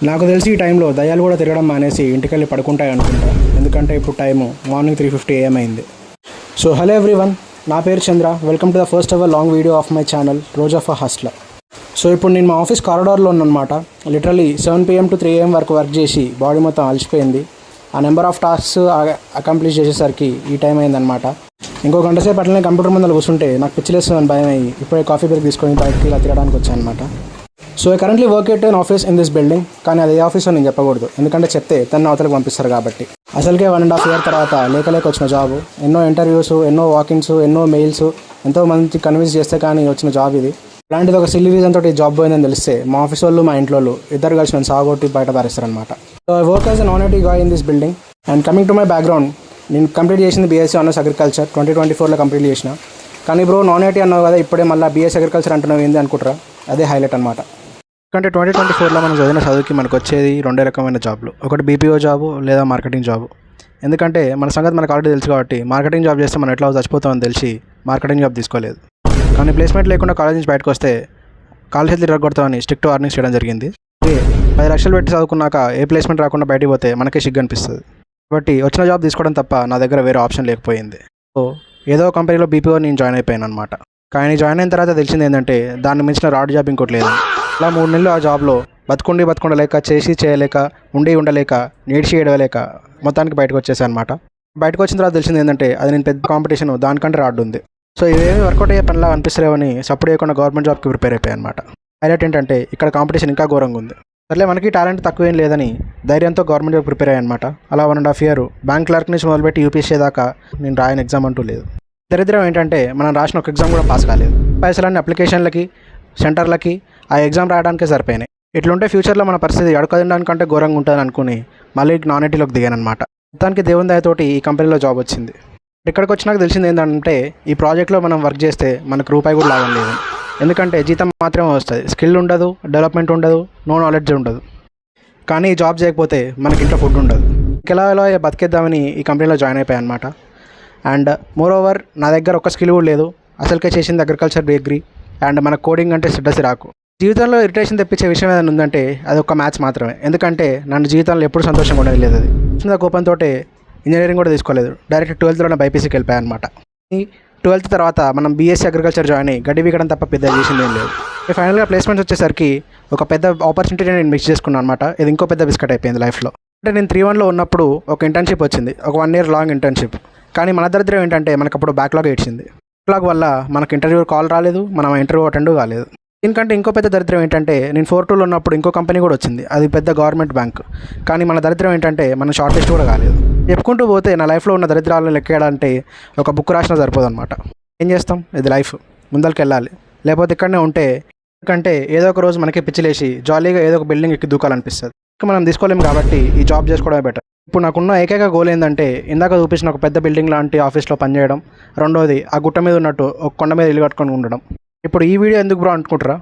నాకు తెలిసి ఈ టైంలో దయ్యాలు కూడా తిరగడం మానేసి ఇంటికెళ్ళి పడుకుంటాయి అనుకుంటా. ఎందుకంటే ఇప్పుడు టైము మార్నింగ్ 3:50 AM అయింది. సో హలో ఎవ్రీవన్, నా పేరు Chandra. Welcome to the first ever long video of my channel Roja for hustler. So ఇప్పుడు నేను మా ఆఫీస్ కారిడార్లో ఉన్నానమాట. లిటరలీ 7 PM to 3 AM వరకు వర్క్ చేసి బాడీ మొత్తం అలసిపోయింది. ఆ నెంబర్ ఆఫ్ టాస్క్స్ అకంప్లీష్ చేసేసరికి ఈ టైం అయిందనమాట. ఇంకో గంట సేపు అట్లనే కంప్యూటర్ ముందర కూర్చుంటే నాకు పిచ్చిలేస్తుందని భయం అయ్యి ఇప్పుడే కాఫీ బ్రేక్ తీసుకొని బయటకి ఇలా తిరగడానికి వచ్చాను అనమాట. So I currently work at an office in this building. కానీ అది ఏ ఆఫీసో నేను చెప్పకూడదు, ఎందుకంటే చెప్తే తను అవతలకు పంపిస్తారు కాబట్టి. అసలుకే 1.5 year తర్వాత లేక వచ్చిన జాబ్. ఎన్నో ఇంటర్వ్యూస్, ఎన్నో వాకిన్స్, ఎన్నో మెయిల్స్, ఎంతో మంది కన్విన్స్ చేస్తే కానీ వచ్చిన జాబ్ ఇది. ఇలాంటిది ఒక సిల్లీ రీజన్ తోటి జాబ్ పోయిందని తెలిస్తే మా ఆఫీస్ వాళ్ళు, మా ఇంట్లో వాళ్ళు ఇద్దరు కలిసి నన్ను సాగొట్టి బయట పారేస్తారనమాట. So I work as a non IT guy in this building. And coming to my background, నేను కంప్లీట్ చేసింది BSc ఆనర్స్ అగ్రికల్చర్ 2024లో కంప్లీట్ చేసిన. కానీ బ్రో నాన్ ఐటీ అన్నావు కదా, ఇప్పుడే మళ్ళీ BSc అగ్రికల్చర్ అంటున్నావు ఏంది అనుకుంటారా? అదే హైలైట్ అనమాట. ఎందుకంటే 2024లో మనం చదివిన చదువుకి మనకు వచ్చేది 2 రకమైన జాబ్లు. ఒకటి BPO జాబు లేదా మార్కెటింగ్ జాబు. ఎందుకంటే మన సంగతి మనకు ఆల్రెడీ తెలుసు కాబట్టి మార్కెటింగ్ జాబ్ చేస్తే మనం ఎట్లా చచ్చిపోతామని తెలిసి మార్కెటింగ్ జాబ్ తీసుకోలేదు. కానీ ప్లేస్మెంట్ లేకుండా కాలేజ్ నుంచి బయటకు వస్తే కాలేజ్ చేతులు ఇరగొడతామని స్ట్రిక్ట్ వార్నింగ్స్ చేయడం జరిగింది. 10 లక్షలు పెట్టి చదువుకున్నాక ఏ ప్లేస్మెంట్ రాకుండా బయటికి పోతే మనకే సిగ్గు అనిపిస్తుంది. కాబట్టి వచ్చిన జాబ్ తీసుకోవడం తప్ప నా దగ్గర వేరే ఆప్షన్ లేకపోయింది. సో ఏదో కంపెనీలో BPO నేను జాయిన్ అయిపోయాను అనమాట. కానీ జాయిన్ అయిన తర్వాత తెలిసింది ఏంటంటే దాన్ని మించిన రాడ్ జాబ్ ఇంకోటి లేదు. అలా 3 నెలలు ఆ జాబ్లో బతుకుండలేక, చేసి చేయలేక, ఉండలేక, నేడిచి ఏడవలేక మొత్తానికి బయటకు వచ్చేసాను అనమాట. బయటకు వచ్చిన తర్వాత తెలిసింది ఏంటంటే అది నేను పెద్ద కాంపిటీషన్, దానికంటే రాడ్ ఉంది. సో ఇవేమి వర్కౌట్ అయ్యే పనిలా అనిపిస్తలేవని సపోర్ట్ చేయకుండా గవర్నమెంట్ జాబ్కి ప్రిపేర్ అయిపోయాయి అనమాట. హైలైట్ ఏంటంటే ఇక్కడ కాంపిటీషన్ ఇంకా ఘోరంగా ఉంది. సర్లే మనకి టాలెంట్ తక్కువేం లేదని ధైర్యంతో గవర్నమెంట్ జాబ్ ప్రిపేర్ అయ్యానమాట. అలా 1.5 year బ్యాంక్ క్లర్క్ నుంచి మొదలుపెట్టి UPSC దాకా నేను రాయని ఎగ్జామ్ అంటూ లేదు. దరిద్రం ఏంటంటే మనం రాసిన ఒక ఎగ్జామ్ కూడా పాస్ కాలేదు. పైసలన్నీ అప్లికేషన్లకి, సెంటర్లకి, ఆ ఎగ్జామ్ రాయడానికే సరిపోయినాయి. ఇట్లుంటే ఫ్యూచర్లో మన పరిస్థితి అడుకదినడానికంటే ఘోరంగా ఉంటుందని అనుకుని మళ్ళీ నాన్ ఐటీలోకి దిగానమాట. మొత్తానికి దేవుని దయతోటి ఈ కంపెనీలో జాబ్ వచ్చింది. ఇక్కడికి వచ్చినాక తెలిసింది ఏంటంటే ఈ ప్రాజెక్ట్లో మనం వర్క్ చేస్తే మనకు రూపాయి కూడా లాభం లేదు. ఎందుకంటే జీతం మాత్రమే వస్తుంది, స్కిల్ ఉండదు, డెవలప్మెంట్ ఉండదు, నో నాలెడ్జ్ ఉండదు. కానీ ఈ జాబ్ చేయకపోతే మనకి ఇంట్లో ఫుడ్ ఉండదు. ఎలా బతికేద్దామని ఈ కంపెనీలో జాయిన్ అయిపోయాను అనమాట. అండ్ మోర్ ఓవర్ నా దగ్గర ఒక స్కిల్ కూడా లేదు. అసలుకే చేసింది అగ్రికల్చర్ డిగ్రీ. అండ్ మన కోడింగ్ అంటే సిడ్డసి రాకు. జీవితంలో ఇరిటేషన్ తెప్పించే విషయం ఏదైనా ఉందంటే అది ఒక మ్యాథ్స్ మాత్రమే. ఎందుకంటే నన్ను జీవితంలో ఎప్పుడు సంతోషంగా ఉండేది లేదు. అది చిన్న కోపంతో ఇంజనీరింగ్ కూడా తీసుకోలేదు. డైరెక్ట్ 12thలోనే బైపీసీకి వెళ్ళిపోయాను అనమాట. 12th తర్వాత మనం BSc అగ్రికల్చర్ జాయిన్ అయ్యి గడ్డి వీకడం తప్ప పెద్ద చేసింది ఏం లేదు. ఫైనల్గా ప్లేస్మెంట్స్ వచ్చేసరికి ఒక పెద్ద ఆపర్చునిటీ నేను మిస్ చేసుకున్నాను అనమాట. ఇది ఇంకో పెద్ద బిస్కెట్ అయిపోయింది లైఫ్లో. అంటే నేను 3-1లో ఉన్నప్పుడు ఒక ఇంటర్న్షిప్ వచ్చింది, ఒక 1 year లాంగ్ ఇంటర్న్షిప్. కానీ మన దరిద్రం ఏంటంటే మనకు అప్పుడు బ్యాక్లాగ్ ఏడ్చింది. బ్యాక్లాగ్ వల్ల మనకు ఇంటర్వ్యూ కాల్ రాలేదు, మనం ఇంటర్వ్యూ అటెండ్ కాలేదు. దీనికంటే ఇంకో పెద్ద దరిద్రం ఏంటంటే నేను 4-2లో ఉన్నప్పుడు ఇంకో కంపెనీ కూడా వచ్చింది, అది పెద్ద గవర్నమెంట్ బ్యాంక్. కానీ మన దరిద్రం ఏంటంటే మన షార్ట్ లిస్ట్ కూడా కాలేదు. చెప్పుకుంటూ పోతే నా లైఫ్లో ఉన్న దరిద్రాలను లెక్కేయాలంటే ఒక బుక్ రాసినా సరిపోదు అనమాట. ఏం చేస్తాం, ఇది లైఫ్, ముందరికి వెళ్ళాలి. లేకపోతే ఇక్కడనే ఉంటే ఎందుకంటే ఏదో ఒక రోజు మనకి పిచ్చిలేసి జాలీగా ఏదో ఒక బిల్డింగ్ ఎక్కి దూకాలనిపిస్తుంది. మనం తీసుకోలేము కాబట్టి ఈ జాబ్ చేసుకోవడమే బెటర్. ఇప్పుడు నాకున్న ఏకైక గోల్ ఏంటంటే ఇందాక చూపించిన ఒక పెద్ద బిల్డింగ్ లాంటి ఆఫీస్లో పనిచేయడం. రెండోది ఆ గుట్ట మీద ఉన్నట్టు ఒక కొండ మీద ఇల్లు కట్టుకొని ఉండడం. ఇప్పుడు ఈ వీడియో ఎందుకు బ్రో అనుకుంటారా?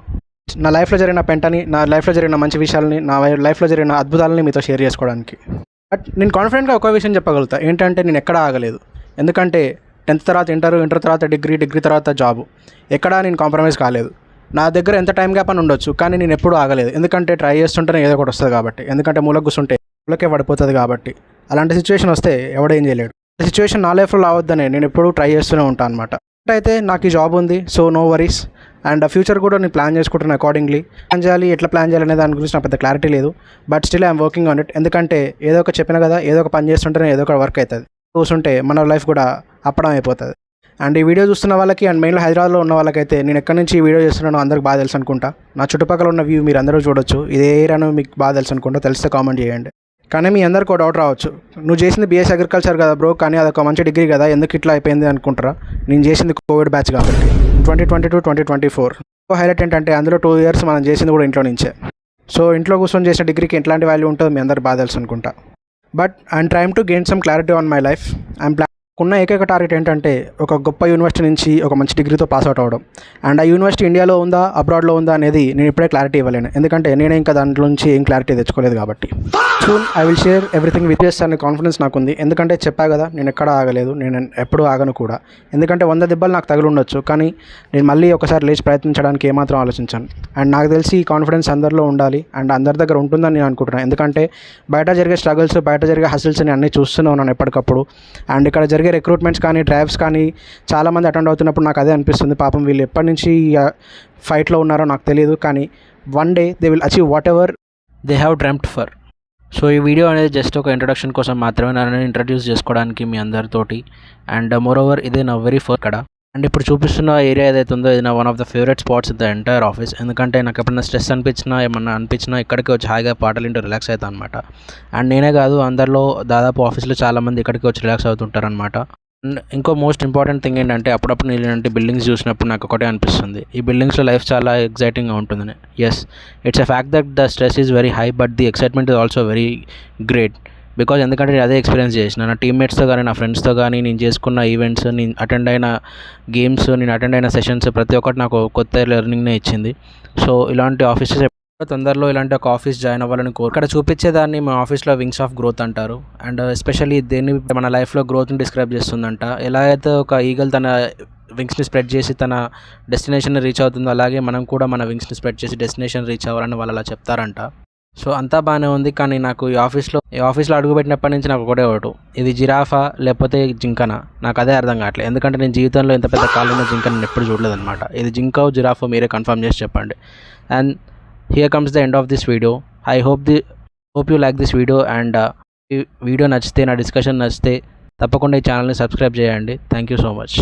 నా లైఫ్లో జరిగిన పెంటని, నా లైఫ్లో జరిగిన మంచి విషయాలని, నా లైఫ్లో జరిగిన అద్భుతాలని మీతో షేర్ చేసుకోవడానికి. బట్ నేను కాన్ఫిడెంట్గా ఒక విషయం చెప్పగలుగుతా, ఏంటంటే నేను ఎక్కడా ఆగలేదు. ఎందుకంటే 10th తర్వాత ఇంటర్ తర్వాత డిగ్రీ తర్వాత జాబు, ఎక్కడా నేను కాంప్రమైజ్ కాలేదు. నా దగ్గర ఎంత టైం గ్యాప్ అని ఉండొచ్చు, కానీ నేను ఎప్పుడూ ఆగలేదు. ఎందుకంటే ట్రై చేస్తుంటేనే ఏదో ఒకటి వస్తుంది కాబట్టి. ఎందుకంటే మూలకు కూర్చుంటే మూలకే పడిపోతుంది కాబట్టి. అలాంటి సిచ్యువేషన్ వస్తే ఎవడేం చేయలేడు. సిచ్యువేషన్ నా లైఫ్లో రావద్దనే నేను ఎప్పుడూ ట్రై చేస్తూనే ఉంటాను అనమాట. అయితే నాకు ఈ జాబ్ ఉంది, so no worries. And future కూడా నేను ప్లాన్ చేసుకుంటున్నాను అకార్డింగ్లీ. ప్లాన్ చేయాలి, ఎట్లా ప్లాన్ చేయాలనే దాని గురించి నాకు పెద్ద క్లారిటీ లేదు. But still I'm working on it. ఎందుకంటే ఏదో ఒక చెప్పిన కదా, ఏదో ఒక పని చేస్తుంటేనే ఏదో ఒక వర్క్ అవుతుంది. కూర్చుంటే మన లైఫ్ కూడా అప్పడం అయిపోతుంది. అండ్ ఈ వీడియో చూస్తున్న వాళ్ళకి అండ్ మెయిన్లో హైదరాబాద్లో ఉన్న వాళ్ళకైతే నేను ఎక్కడి నుంచి ఈ వీడియో చేస్తున్నానో అందరికి బాగా తెలుసు అనుకుంటా. నా చుట్టుపక్కల ఉన్న వ్యూ మీరు అందరూ చూడొచ్చు. ఇదే ఏరియానో మీకు బాగా తెలుసు అనుకుంటా. తెలిస్తే కామెంట్ చేయండి. కానీ మీ అందరికీ ఒక డౌట్ రావచ్చు, నువ్వు చేసింది BSc అగ్రికల్చర్ కదా బ్రో, కానీ అదొక మంచి డిగ్రీ కదా, ఎందుకు ఇట్లా అయిపోయింది అనుకుంటారా? నేను చేసింది కోవిడ్ బ్యాచ్ కాబట్టి 2022-2024. హైలైట్ ఏంటంటే అందులో 2 years మనం చేసింది కూడా ఇంట్లో నుంచే. సో ఇంట్లో కూర్చొని చేసిన డిగ్రీకి ఎట్లాంటి వాల్యూ ఉంటుందో మీ అందరికి బాగా తెలుసు అనుకుంటా. But I'm trying to gain some clarity on my life. I'm ఉన్న ఏకైక టార్గెట్ ఏంటంటే ఒక గొప్ప యూనివర్సిటీ నుంచి ఒక మంచి డిగ్రీతో పాస్ అవుట్ అవ్వడం. అండ్ ఆ యూనివర్సిటీ ఇండియాలో ఉందా, అబ్రాడ్లో ఉందా అనేది నేను ఇప్పుడే క్లారిటీ ఇవ్వలేను, ఎందుకంటే నేనే ఇంకా దాంట్లో నుంచి ఏం క్లారిటీ తెచ్చుకోలేదు కాబట్టి. Soon I will share everything with us అనే కాన్ఫిడెన్స్ నాకుంది. ఎందుకంటే చెప్పా కదా, నేను ఎక్కడ ఆగలేదు, నేను ఎప్పుడూ ఆగను కూడా. ఎందుకంటే 100 దెబ్బలు నాకు తగిలి ఉండొచ్చు, కానీ నేను మళ్ళీ ఒకసారి లేచి ప్రయత్నించడానికి ఏమాత్రం ఆలోచించాను. అండ్ నాకు తెలిసి ఈ కాన్ఫిడెన్స్ అందరిలో ఉండాలి అండ్ అందరి దగ్గర ఉంటుందని నేను అనుకుంటున్నాను. ఎందుకంటే బయట జరిగే స్ట్రగుల్స్, బయట జరిగే హసిల్స్ నేను అన్నీ చూస్తూనే ఉన్నాను ఎప్పటికప్పుడు. అండ్ ఇక్కడ జరిగే రిక్రూట్మెంట్స్ కానీ, డ్రైవ్స్ కానీ చాలామంది అటెండ్ అవుతున్నప్పుడు నాకు అదే అనిపిస్తుంది, పాపం వీళ్ళు ఎప్పటి నుంచి ఫైట్లో ఉన్నారో నాకు తెలియదు, కానీ one day they will achieve what ever they have dreamed for. So ఈ వీడియో అనేది జస్ట్ ఒక ఇంట్రొడక్షన్ కోసం మాత్రమే, నన్ను ఇంట్రడ్యూస్ చేసుకోవడానికి మీ అందరితోటి. అండ్ మోరోవర్ ఇదే నా వెరీ ఫస్ట్ ఇక్కడ. అండ్ ఇప్పుడు చూపిస్తున్న ఏరియా ఏదైతే ఉందో ఇది నా one of the favourite spots in the entire office. ఎందుకంటే నాకు ఎప్పుడైనా స్ట్రెస్ అనిపించినా, ఏమన్నా అనిపించినా ఇక్కడికి వచ్చి హాయిగా పాటలు వింటూ రిలాక్స్ అవుతాను అనమాట. అండ్ నేనే కాదు, అందరిలో దాదాపు ఆఫీస్లో చాలామంది ఇక్కడికి వచ్చి రిలాక్స్ అవుతుంటారనమాట. అండ్ ఇంకో మోస్ట్ ఇంపార్టెంట్ థింగ్ ఏంటంటే, అప్పుడప్పుడు నేను ఇలాంటి బిల్డింగ్స్ చూసినప్పుడు నాకు ఒకటే అనిపిస్తుంది, ఈ బిల్డింగ్స్లో లైఫ్ చాలా ఎగ్జైటింగ్గా ఉంటుందని. Yes, it's a fact that the stress is very high, but the excitement is also very great. Because ఎందుకంటే నేను అదే ఎక్స్పీరియన్స్ చేసిన, నా టీమ్మేట్స్తో కానీ, నా ఫ్రెండ్స్తో కానీ, నేను చేసుకున్న ఈవెంట్స్, నేను అటెండ్ అయిన గేమ్స్, నేను అటెండ్ అయిన సెషన్స్, ప్రతి ఒక్కటి నాకు కొత్త లెర్నింగ్నే ఇచ్చింది. సో ఇలాంటి ఆఫీసెస్ తొందరలో ఇలాంటి ఒక ఆఫీస్ జాయిన్ అవ్వాలని ఇక్కడ చూపించేదాన్ని మా ఆఫీస్లో వింగ్స్ ఆఫ్ గ్రోత్ అంటారు. అండ్ ఎస్పెషల్లీ దేన్ని మన లైఫ్లో గ్రోత్ని డిస్క్రైబ్ చేస్తుందంట. ఎలా అయితే ఒక ఈగల్ తన వింగ్స్ని స్ప్రెడ్ చేసి తన డెస్టినేషన్ రీచ్ అవుతుందో, అలాగే మనం కూడా మన వింగ్స్ని స్ప్రెడ్ చేసి డెస్టినేషన్ రీచ్ అవ్వాలని వాళ్ళు అలా చెప్తారంట. సో అంతా బాగానే ఉంది, కానీ నాకు ఈ ఆఫీస్లో అడుగుపెట్టినప్పటి నుంచి నాకు ఒకటే ఒకటి, ఇది జిరాఫా లేకపోతే జింకనా, నాకు అదే అర్థం కావట్లేదు. ఎందుకంటే నేను జీవితంలో ఇంత పెద్ద కాళ్ళున్న జింకని నేను ఎప్పుడు చూడలేదన్నమాట. ఇది జింకో జిరాఫో మీరే కన్ఫర్మ్ చేసి చెప్పండి. And here comes the end of this video. I hope you like this video, and ఈ వీడియో నచ్చితే, నా డిస్కషన్ నచ్చితే తప్పకుండా ఈ ఛానల్ని సబ్స్క్రైబ్ చేయండి. Thank you so much.